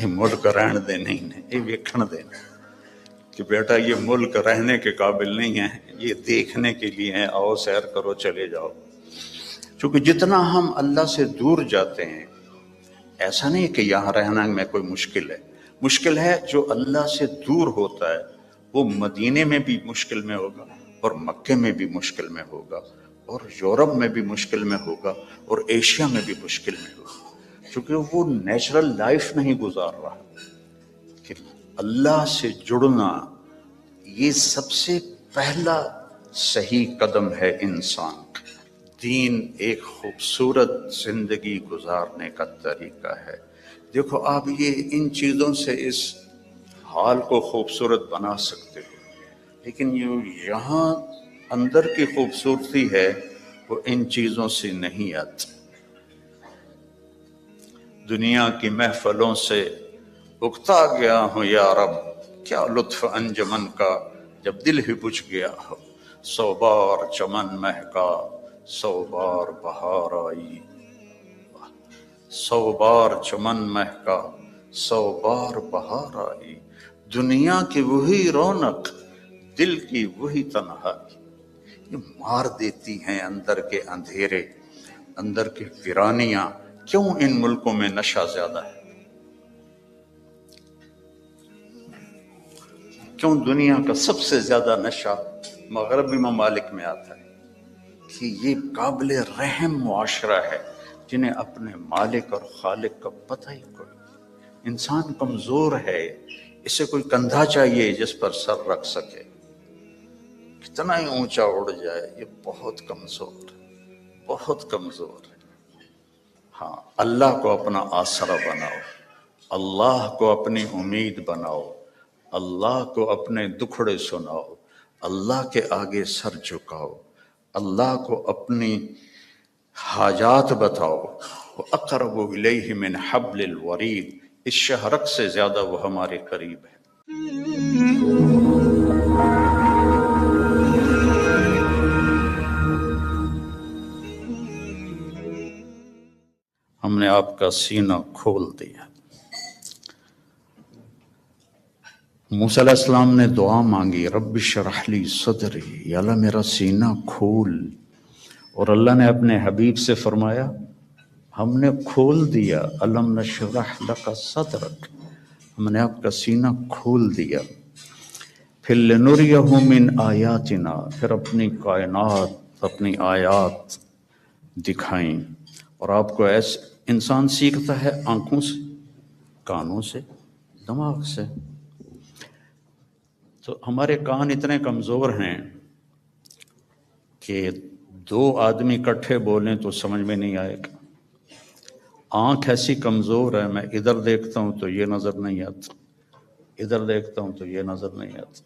یہ ملک رہن دے نہیں نے، یہ ویکھن دے کہ بیٹا یہ ملک رہنے کے قابل نہیں ہے، یہ دیکھنے کے لیے ہے، آؤ سیر کرو چلے جاؤ۔ چونکہ جتنا ہم اللہ سے دور جاتے ہیں، ایسا نہیں کہ یہاں رہنا میں کوئی مشکل ہے، مشکل ہے جو اللہ سے دور ہوتا ہے وہ مدینے میں بھی مشکل میں ہوگا، اور مکے میں بھی مشکل میں ہوگا، اور یورپ میں بھی مشکل میں ہوگا، اور ایشیا میں بھی مشکل میں ہوگا، کیونکہ وہ نیچرل لائف نہیں گزار رہا۔ کہ اللہ سے جڑنا یہ سب سے پہلا صحیح قدم ہے انسان کا۔ دین ایک خوبصورت زندگی گزارنے کا طریقہ ہے۔ دیکھو آپ یہ ان چیزوں سے اس حال کو خوبصورت بنا سکتے ہو، لیکن یہ یہاں اندر کی خوبصورتی ہے وہ ان چیزوں سے نہیں آتی۔ دنیا کی محفلوں سے اکتا گیا ہوں یا رب، کیا لطف انجمن کا جب دل ہی بجھ گیا ہو۔ 100 بار چمن مہکا 100 بار بہار آئی، 100 بار چمن مہکا 100 بار بہار آئی، دنیا کی وہی رونق دل کی وہی تنہائی۔ یہ مار دیتی ہیں اندر کے اندھیرے، اندر کی ویرانیاں۔ کیوں ان ملکوں میں نشہ زیادہ ہے؟ کیوں دنیا کا سب سے زیادہ نشہ مغربی ممالک میں آتا ہے؟ کہ یہ قابل رحم معاشرہ ہے جنہیں اپنے مالک اور خالق کا پتہ ہی کوئی۔ انسان کمزور ہے، اسے کوئی کندھا چاہیے جس پر سر رکھ سکے، کتنا ہی اونچا اڑ جائے، یہ بہت کمزور ہے، بہت کمزور ہے۔ ہاں، اللہ کو اپنا آسرا بناؤ، اللہ کو اپنی امید بناؤ، اللہ کو اپنے دکھڑے سناؤ، اللہ کے آگے سر جھکاؤ، اللہ کو اپنی حاجات بتاؤ۔ وَأَقْرَبُ إِلَيْهِ مِنْ حَبْلِ الْوَرِيدِ، اس شہرک سے زیادہ وہ ہمارے قریب ہے۔ ہم نے آپ کا سینہ کھول دیا۔ موسیٰ علیہ السلام نے دعا مانگی، رب اشرح لی صدری، یا اللہ میرا سینہ کھول، اور اللہ نے اپنے حبیب سے فرمایا ہم نے کھول دیا، الم نشرح لک صدرک، ہم نے آپ کا سینہ کھول دیا۔ پھر لنریہ من آیاتنا، پھر اپنی کائنات، اپنی آیات دکھائیں۔ اور آپ کو ایسے انسان سیکھتا ہے آنکھوں سے، کانوں سے، دماغ سے۔ تو ہمارے کان اتنے کمزور ہیں کہ 2 آدمی اکٹھے بولیں تو سمجھ میں نہیں آئے گا۔ آنکھ ایسی کمزور ہے، میں ادھر دیکھتا ہوں تو یہ نظر نہیں آتا، ادھر دیکھتا ہوں تو یہ نظر نہیں آتا۔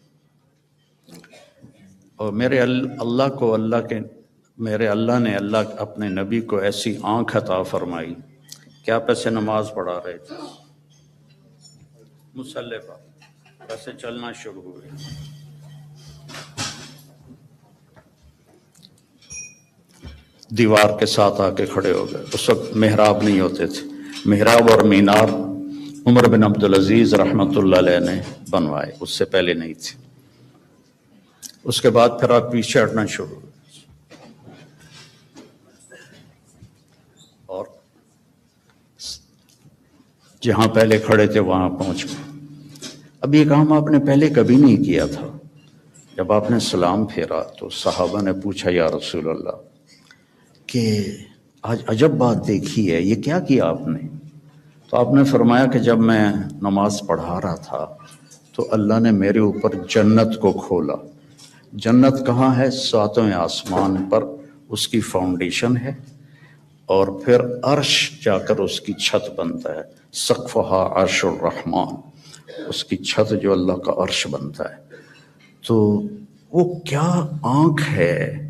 اور میرے اللہ نے اپنے نبی کو ایسی آنکھ عطا فرمائی کہ آپ ایسے نماز پڑھا رہے تھے، مصلی پر ایسے چلنا شروع ہوئے، دیوار کے ساتھ آ کے کھڑے ہو گئے۔ اس وقت محراب نہیں ہوتے تھے، محراب اور مینار عمر بن عبدالعزیز رحمۃ اللہ علیہ نے بنوائے، اس سے پہلے نہیں تھے۔ اس کے بعد پھر آپ پیچھے ہٹنا شروع ہوئے، اور جہاں پہلے کھڑے تھے وہاں پہنچ گئے۔ اب یہ کام آپ نے پہلے کبھی نہیں کیا تھا۔ جب آپ نے سلام پھیرا تو صحابہ نے پوچھا یا رسول اللہ کہ آج عجب بات دیکھی ہے، یہ کیا کیا آپ نے؟ تو آپ نے فرمایا کہ جب میں نماز پڑھا رہا تھا تو اللہ نے میرے اوپر جنت کو کھولا۔ جنت کہاں ہے؟ 7ویں آسمان پر اس کی فاؤنڈیشن ہے، اور پھر عرش جا کر اس کی چھت بنتا ہے، سقفہا عرش الرحمن، اس کی چھت جو اللہ کا عرش بنتا ہے۔ تو وہ کیا آنکھ ہے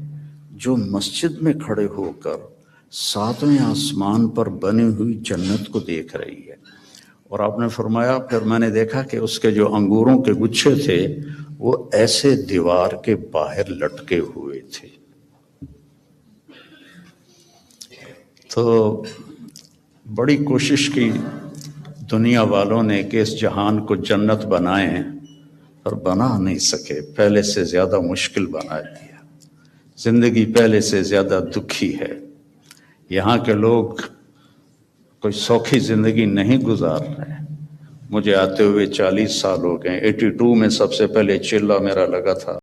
جو مسجد میں کھڑے ہو کر 7ویں آسمان پر بنی ہوئی جنت کو دیکھ رہی ہے۔ اور آپ نے فرمایا پھر میں نے دیکھا کہ اس کے جو انگوروں کے گچھے تھے وہ ایسے دیوار کے باہر لٹکے ہوئے تھے۔ تو بڑی کوشش کی دنیا والوں نے کہ اس جہان کو جنت بنائیں اور بنا نہیں سکے، پہلے سے زیادہ مشکل بنا دیا، زندگی پہلے سے زیادہ دکھی ہے۔ یہاں کے لوگ کوئی سوکھی زندگی نہیں گزار رہے۔ مجھے آتے ہوئے 40 سال ہو گئے، 82 میں سب سے پہلے چلہ میرا لگا تھا۔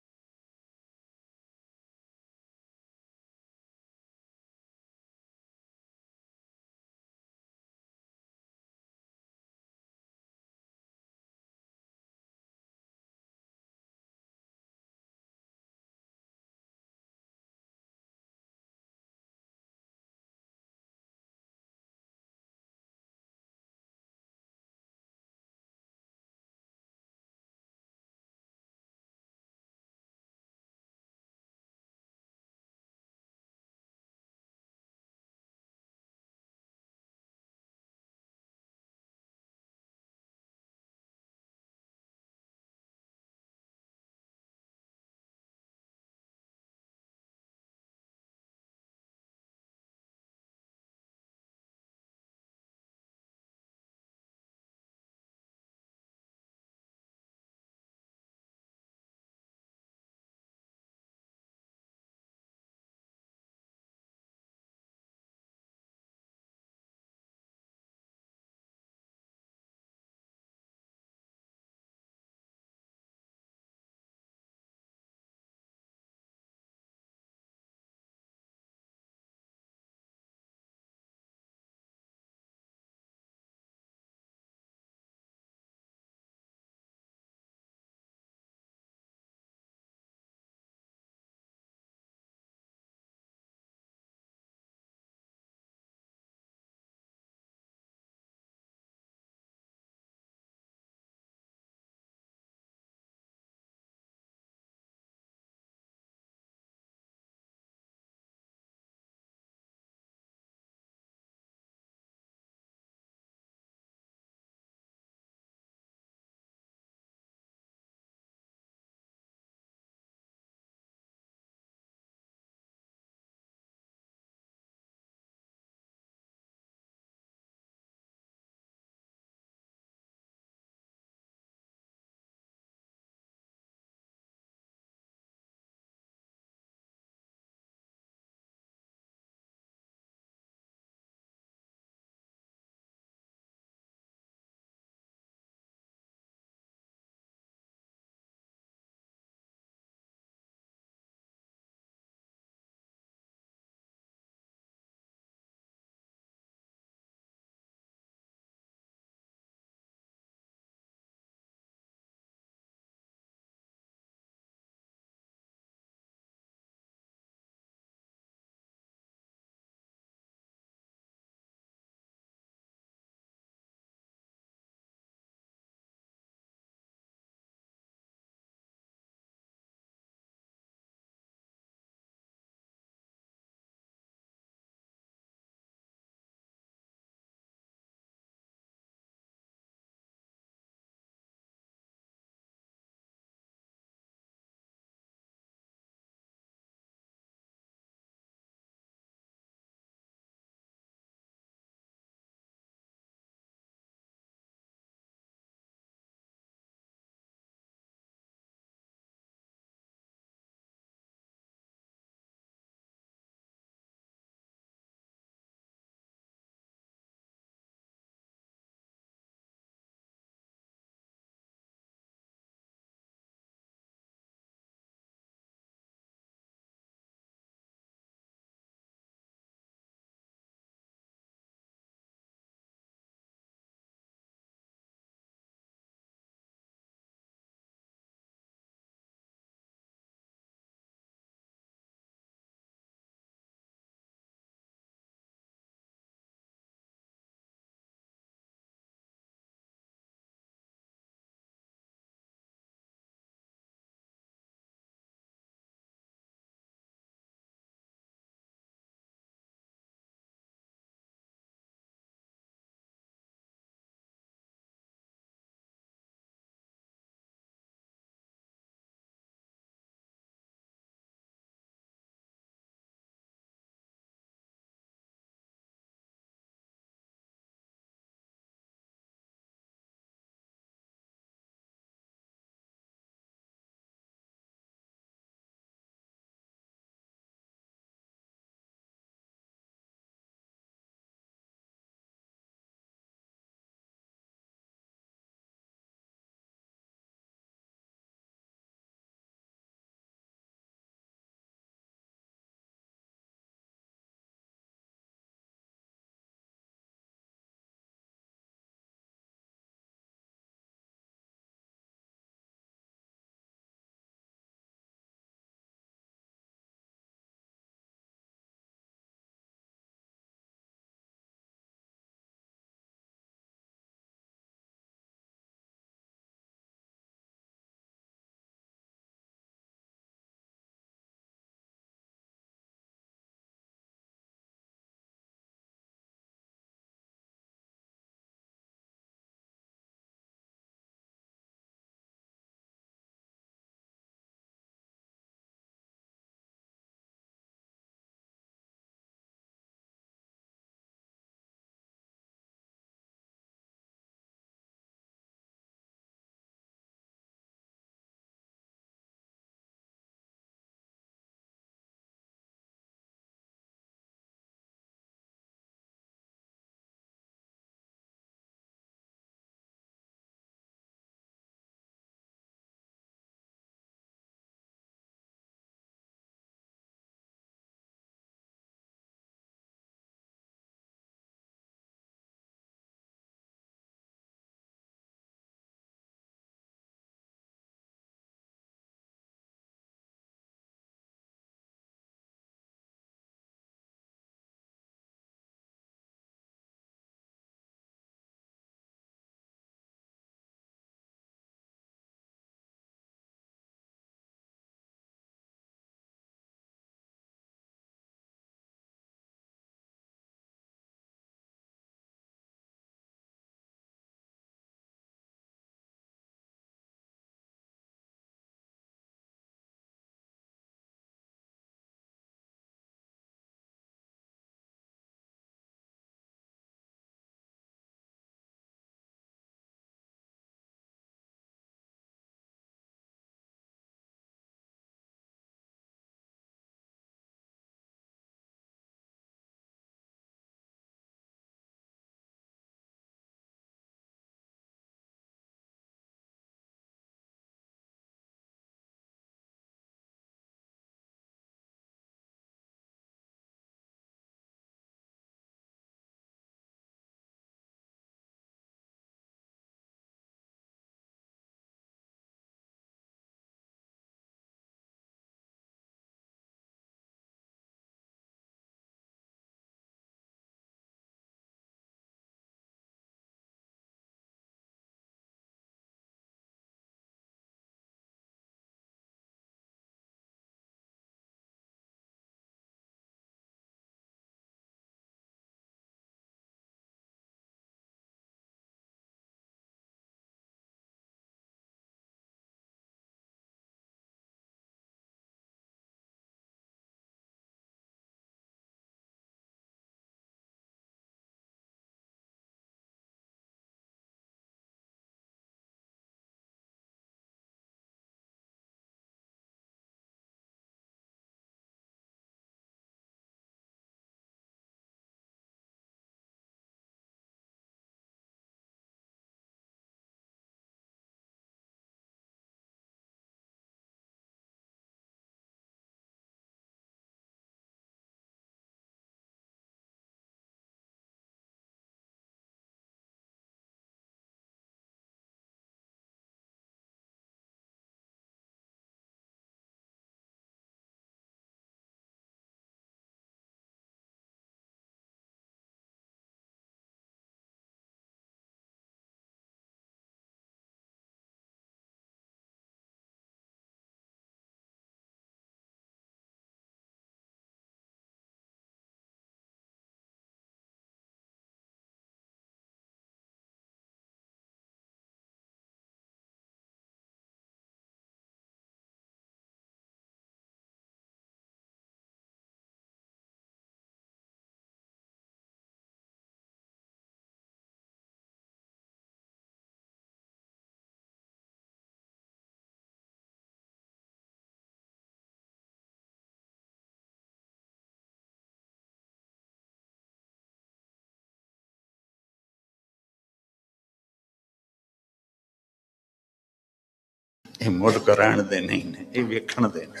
یہ ملک رہن دے نہیں ہے، یہ ویکھن دینا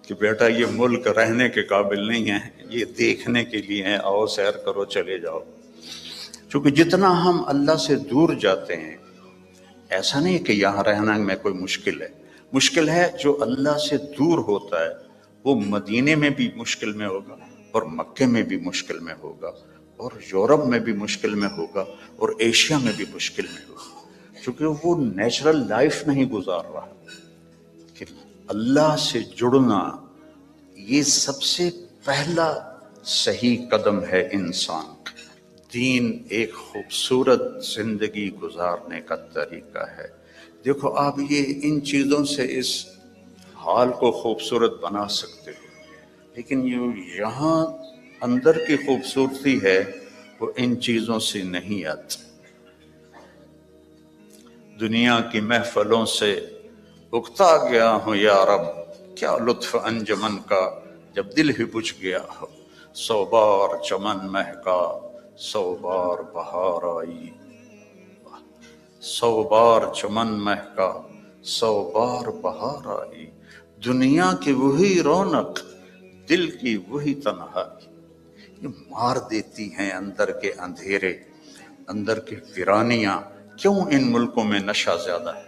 کہ بیٹا یہ ملک رہنے کے قابل نہیں ہے، یہ دیکھنے کے لیے ہے، آؤ سیر کرو چلے جاؤ۔ چونکہ جتنا ہم اللہ سے دور جاتے ہیں، ایسا نہیں کہ یہاں رہنا میں کوئی مشکل ہے جو اللہ سے دور ہوتا ہے وہ مدینے میں بھی مشکل میں ہوگا، اور مکے میں بھی مشکل میں ہوگا، اور یورپ میں بھی مشکل میں ہوگا، اور ایشیا میں بھی مشکل میں ہوگا، چونکہ وہ نیچرل لائف نہیں گزار رہا۔ کہ اللہ سے جڑنا یہ سب سے پہلا صحیح قدم ہے انسان کا۔ دین ایک خوبصورت زندگی گزارنے کا طریقہ ہے۔ دیکھو آپ یہ ان چیزوں سے اس حال کو خوبصورت بنا سکتے ہو، لیکن یہ یہاں اندر کی خوبصورتی ہے وہ ان چیزوں سے نہیں آتی۔ دنیا کی محفلوں سے اکتا گیا ہوں یا رب، کیا لطف انجمن کا جب دل ہی بجھ گیا ہو۔ 100 بار چمن مہکا 100 بار بہار آئی، 100 بار چمن مہکا 100 بار بہار آئی، دنیا کی وہی رونق دل کی وہی تنہائی۔ یہ مار دیتی ہیں اندر کے اندھیرے، اندر کی ویرانیاں۔ کیوں ان ملکوں میں نشہ زیادہ ہے؟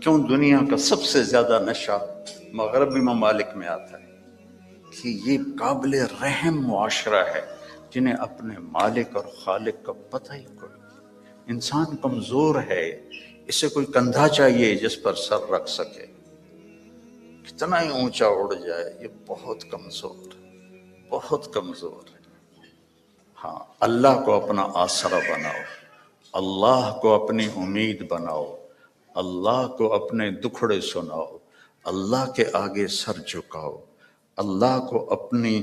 کیوں دنیا کا سب سے زیادہ نشہ مغربی ممالک میں آتا ہے؟ کہ یہ قابل رحم معاشرہ ہے جنہیں اپنے مالک اور خالق کا پتہ ہی کوئی۔ انسان کمزور ہے، اسے کوئی کندھا چاہیے جس پر سر رکھ سکے، کتنا ہی اونچا اڑ جائے یہ بہت کمزور ہے، بہت کمزور ہے۔ ہاں، اللہ کو اپنا آسرا بناؤ، اللہ کو اپنی امید بناؤ، اللہ کو اپنے دکھڑے سناؤ، اللہ کے آگے سر جھکاؤ، اللہ کو اپنی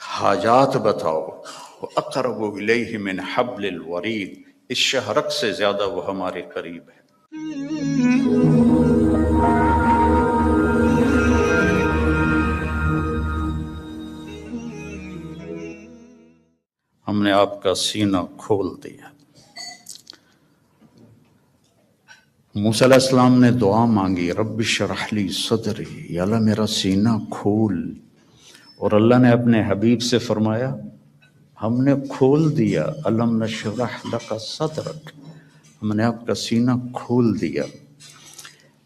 حاجات بتاؤ۔ وَأَقْرَبُ إِلَيْهِ مِنْ حَبْلِ الْوَرِيدِ، اس شہرک سے زیادہ وہ ہمارے قریب ہے۔ ہم نے آپ کا سینہ کھول دیا۔ موسیٰ علیہ السلام نے دعا مانگی، رب اشرح لی صدری، یا اللہ میرا سینہ کھول، اور اللہ نے اپنے حبیب سے فرمایا ہم نے کھول دیا، الم نشرح لک صدرک، ہم نے آپ کا سینہ کھول دیا۔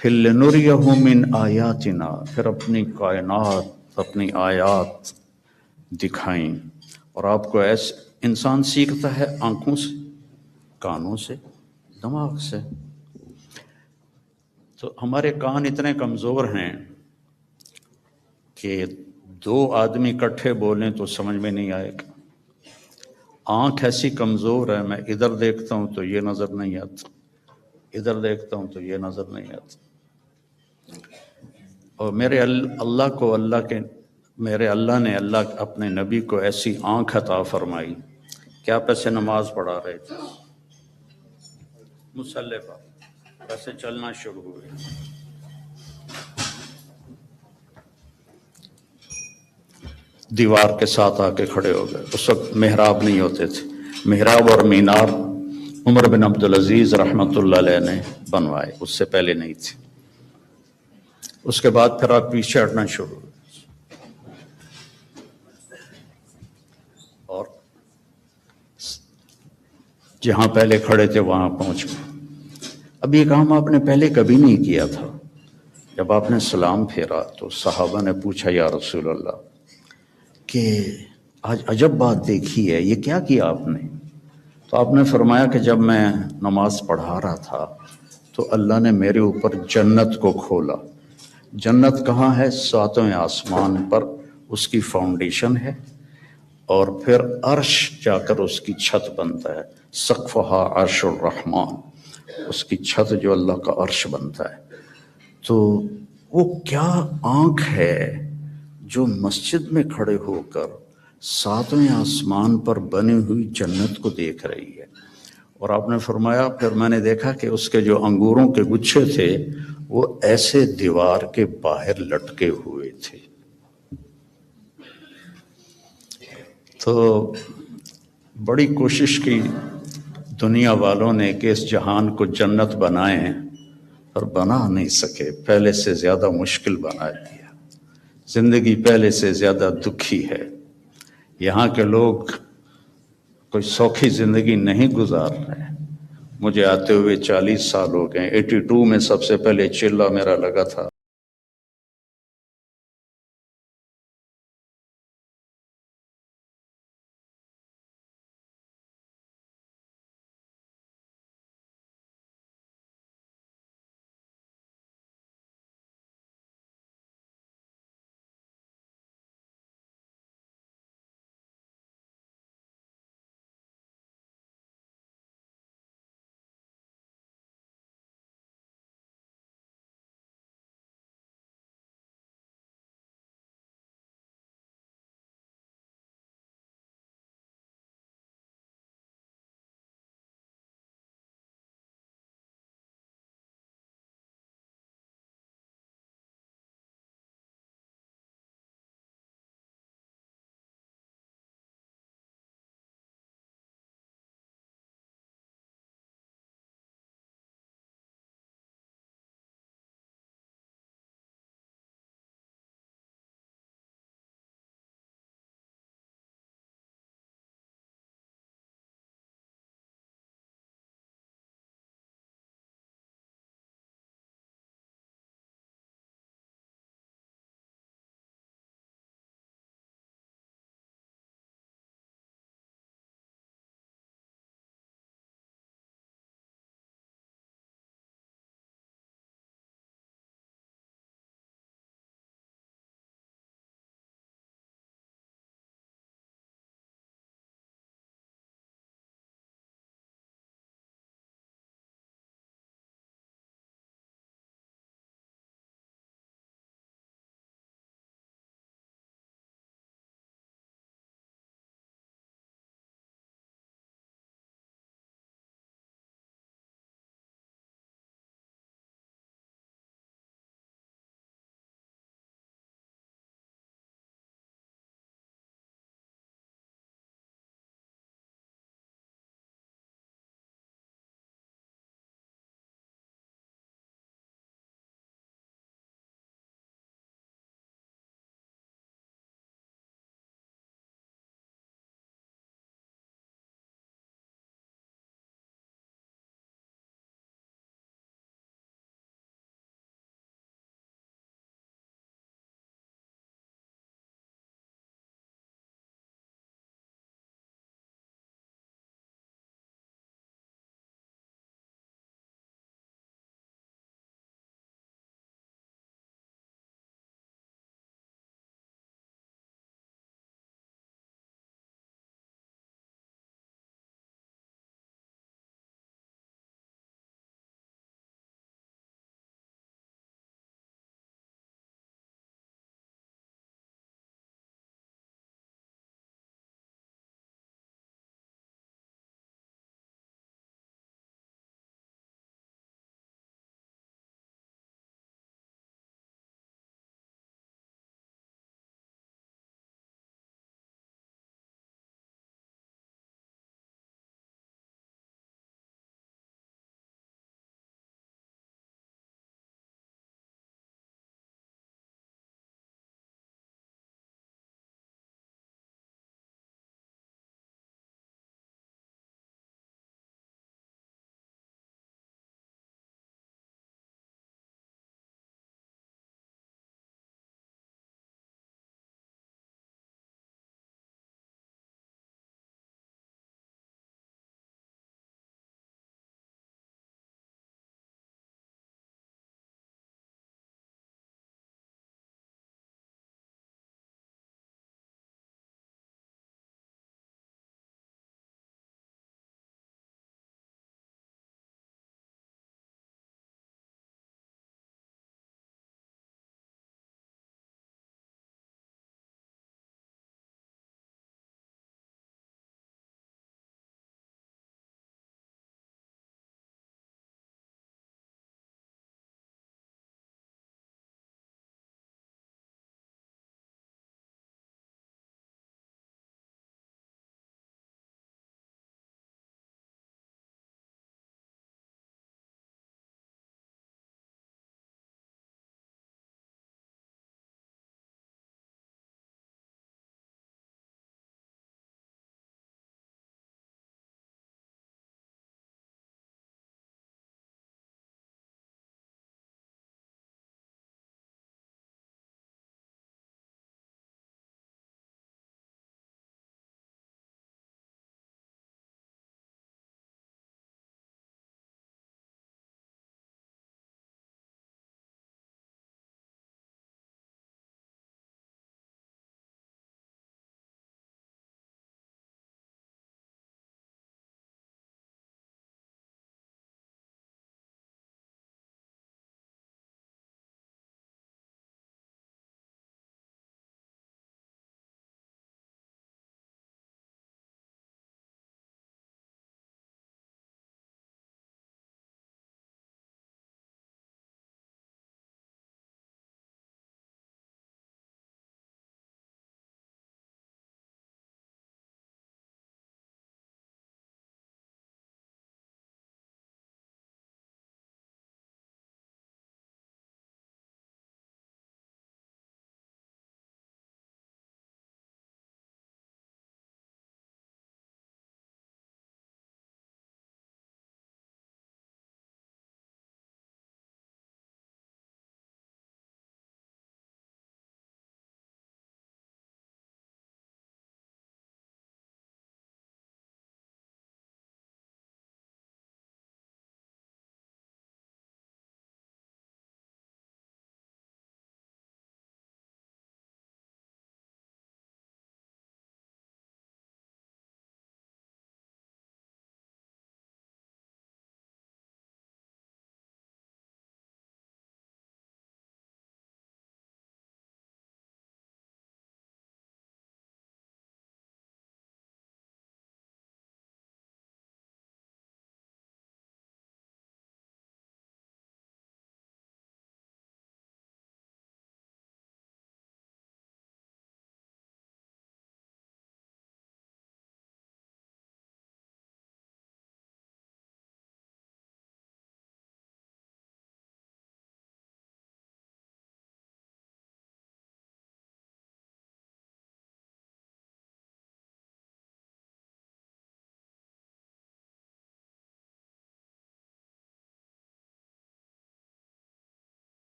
پھر لنریہ من آیاتنا، پھر اپنی کائنات، اپنی آیات دکھائیں۔ اور آپ کو ایسے انسان سیکھتا ہے آنکھوں سے، کانوں سے، دماغ سے۔ تو ہمارے کان اتنے کمزور ہیں کہ 2 آدمی اکٹھے بولیں تو سمجھ میں نہیں آئے گا۔ آنکھ ایسی کمزور ہے، میں ادھر دیکھتا ہوں تو یہ نظر نہیں آتا، ادھر دیکھتا ہوں تو یہ نظر نہیں آتا۔ اور میرے اللہ نے اپنے نبی کو ایسی آنکھ عطا فرمائی کہ آپ ایسے نماز پڑھا رہے تھے، مصلی پر ایسے چلنا شروع ہوئے، دیوار کے ساتھ آ کے کھڑے ہو گئے۔ اس وقت محراب نہیں ہوتے تھے، محراب اور مینار عمر بن عبدالعزیز رحمۃ اللہ علیہ نے بنوائے، اس سے پہلے نہیں تھے۔ اس کے بعد پھر آپ پیچھے ہٹنا شروع ہوئے، اور جہاں پہلے کھڑے تھے وہاں پہنچ گئے۔ اب یہ کام آپ نے پہلے کبھی نہیں کیا تھا۔ جب آپ نے سلام پھیرا تو صحابہ نے پوچھا یا رسول اللہ کہ آج عجب بات دیکھی ہے، یہ کیا کیا آپ نے؟ تو آپ نے فرمایا کہ جب میں نماز پڑھا رہا تھا تو اللہ نے میرے اوپر جنت کو کھولا۔ جنت کہاں ہے؟ 7ویں آسمان پر اس کی فاؤنڈیشن ہے، اور پھر عرش جا کر اس کی چھت بنتا ہے، سقفہا عرش الرحمن، اس کی چھت جو اللہ کا عرش بنتا ہے۔ تو وہ کیا آنکھ ہے جو مسجد میں کھڑے ہو کر 7ویں آسمان پر بنی ہوئی جنت کو دیکھ رہی ہے۔ اور آپ نے فرمایا پھر میں نے دیکھا کہ اس کے جو انگوروں کے گچھے تھے وہ ایسے دیوار کے باہر لٹکے ہوئے تھے۔ تو بڑی کوشش کی دنیا والوں نے کہ اس جہان کو جنت بنائیں اور بنا نہیں سکے، پہلے سے زیادہ مشکل بنا دیا، زندگی پہلے سے زیادہ دکھی ہے۔ یہاں کے لوگ کوئی سوکھی زندگی نہیں گزار رہے۔ مجھے آتے ہوئے 40 سال ہو گئے، 82 میں سب سے پہلے چلہ میرا لگا تھا،